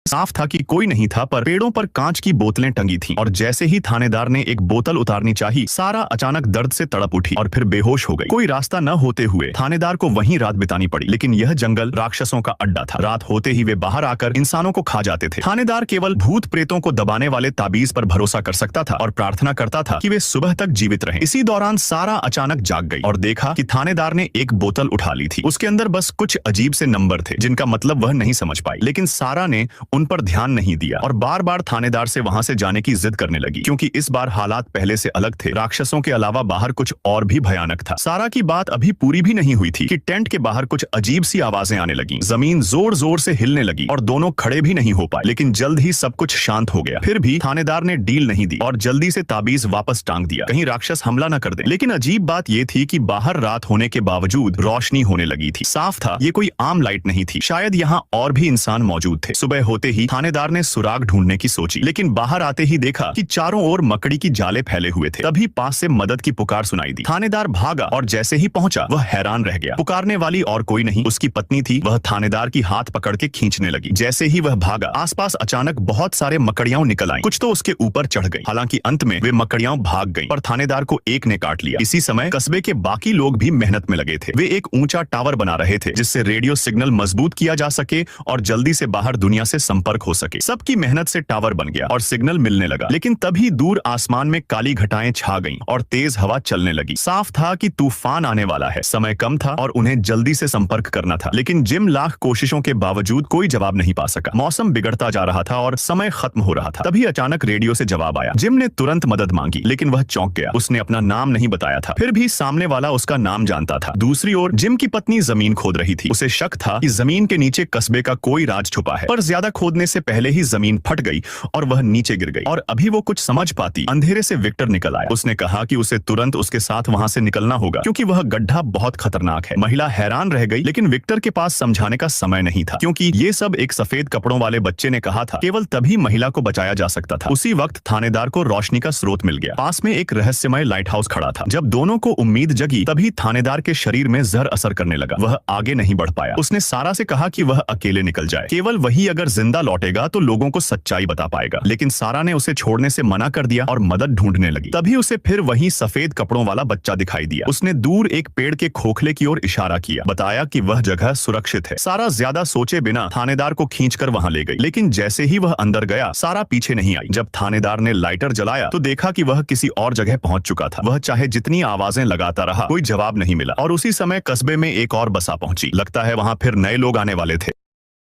साफ था कि कोई नहीं था, पर पेड़ों पर कांच की बोतलें टंगी थीं और जैसे ही थानेदार ने एक बोतल उतारनी चाही, सारा अचानक दर्द से तड़प उठी और फिर बेहोश हो गई। कोई रास्ता न होते हुए थानेदार को वहीं रात बितानी पड़ी, लेकिन यह जंगल राक्षसों का अड्डा था। रात होते ही वे बाहर आकर इंसानों को खा जाते थे। थानेदार केवल भूत प्रेतों को दबाने वाले ताबीज पर भरोसा कर सकता था और प्रार्थना करता था कि वे सुबह तक जीवित रहें। इसी दौरान सारा अचानक जाग गई और देखा कि थानेदार ने एक बोतल उठा ली थी। उसके अंदर बस कुछ अजीब से नंबर थे जिनका मतलब वह नहीं समझ पाई, लेकिन सारा ने उन पर ध्यान नहीं दिया और बार बार थानेदार से वहां से जाने की जिद करने लगी, क्योंकि इस बार हालात पहले से अलग थे। राक्षसों के अलावा बाहर कुछ और भी भयानक था। सारा की बात अभी पूरी भी नहीं हुई थी कि टेंट के बाहर कुछ अजीब सी आवाजें आने लगी। जमीन जोर जोर से हिलने लगी और दोनों खड़े भी नहीं हो पाए, लेकिन जल्द ही सब कुछ शांत हो गया। फिर भी थानेदार ने डील नहीं दी और जल्दी से ताबीज वापस टांग दिया, कहीं राक्षस हमला न कर दें। लेकिन अजीब बात यह थी कि बाहर रात होने के बावजूद रोशनी होने लगी थी। साफ था ये कोई आम लाइट नहीं थी, शायद यहाँ और भी इंसान मौजूद थे। सुबह होते ही थानेदार ने सुराग ढूंढने की सोची, लेकिन बाहर आते ही देखा कि चारों ओर मकड़ी की जाले फैले हुए थे। तभी पास से मदद की पुकार सुनाई दी। थानेदार भागा और जैसे ही पहुंचा वह हैरान रह गया। पुकारने वाली और कोई नहीं, उसकी पत्नी थी। वह थानेदार की हाथ पकड़ के खींचने लगी। जैसे ही वह भागा, आसपास अचानक बहुत सारे मकड़ियां निकल आईं। कुछ तो उसके ऊपर चढ़ गई। हालांकि अंत में वे मकड़ियां भाग गईं, पर थानेदार को एक ने काट लिया। इसी समय कस्बे के बाकी लोग भी मेहनत में लगे थे। वे एक ऊंचा टावर बना रहे थे जिससे रेडियो सिग्नल मजबूत किया जा सके और जल्दी से बाहर दुनिया से संपर्क हो सके। सबकी मेहनत से टावर बन गया और सिग्नल मिलने लगा, लेकिन तभी दूर आसमान में काली घटाएं छा गईं और तेज हवा चलने लगी। साफ था कि तूफान आने वाला है। समय कम था और उन्हें जल्दी से संपर्क करना था, लेकिन जिम लाख कोशिशों के बावजूद कोई जवाब नहीं पा सका। मौसम बिगड़ता जा रहा था और समय खत्म हो रहा था। तभी अचानक रेडियो से जवाब आया। जिम ने तुरंत मदद मांगी, लेकिन वह चौंक गया। उसने अपना नाम नहीं बताया था, फिर भी सामने वाला उसका नाम जानता था। दूसरी ओर जिम की पत्नी जमीन खोद रही थी। उसे शक था कि जमीन के नीचे कस्बे का कोई राज छुपा है, पर ज्यादा खोदने से पहले ही जमीन फट गई और वह नीचे गिर गई। और अभी वो कुछ समझ पाती, अंधेरे से विक्टर निकल आया। उसने कहा कि उसे तुरंत उसके साथ वहां से निकलना होगा, क्योंकि वह गड्ढा बहुत खतरनाक है। महिला हैरान रह गई, लेकिन विक्टर के पास समझाने का समय नहीं था, क्योंकि ये सब एक सफेद कपड़ों वाले बच्चे ने कहा था। केवल तभी महिला को बचाया जा सकता था। उसी वक्त थानेदार को रोशनी का स्रोत मिल गया। पास में एक रहस्यमय लाइट हाउस खड़ा था। जब दोनों को उम्मीद जगी, तभी थानेदार के शरीर में जहर असर करने लगा। वह आगे नहीं बढ़ पाया। उसने सारा से कहा कि वह अकेले निकल जाए, केवल वही अगर जिंदा लौटेगा तो लोगों को सच्चाई बता पाएगा। लेकिन सारा ने उसे छोड़ने से मना कर दिया और मदद ढूंढने लगी। तभी उसे फिर वही सफेद कपड़ों वाला बच्चा दिखाई दिया। उसने दूर एक पेड़ के खोखले की ओर इशारा किया, बताया कि वह जगह सुरक्षित है। सारा ज्यादा सोचे बिना थानेदार को खींचकर वहां ले गई, लेकिन जैसे ही वह अंदर गया, सारा पीछे नहीं आई। जब थानेदार ने लाइटर जलाया तो देखा कि वह किसी और जगह पहुंच चुका था। वह चाहे जितनी आवाजें लगाता रहा, कोई जवाब नहीं मिला। और उसी समय कस्बे में एक और बसा पहुंची। लगता है वहां फिर नए लोग आने वाले थे।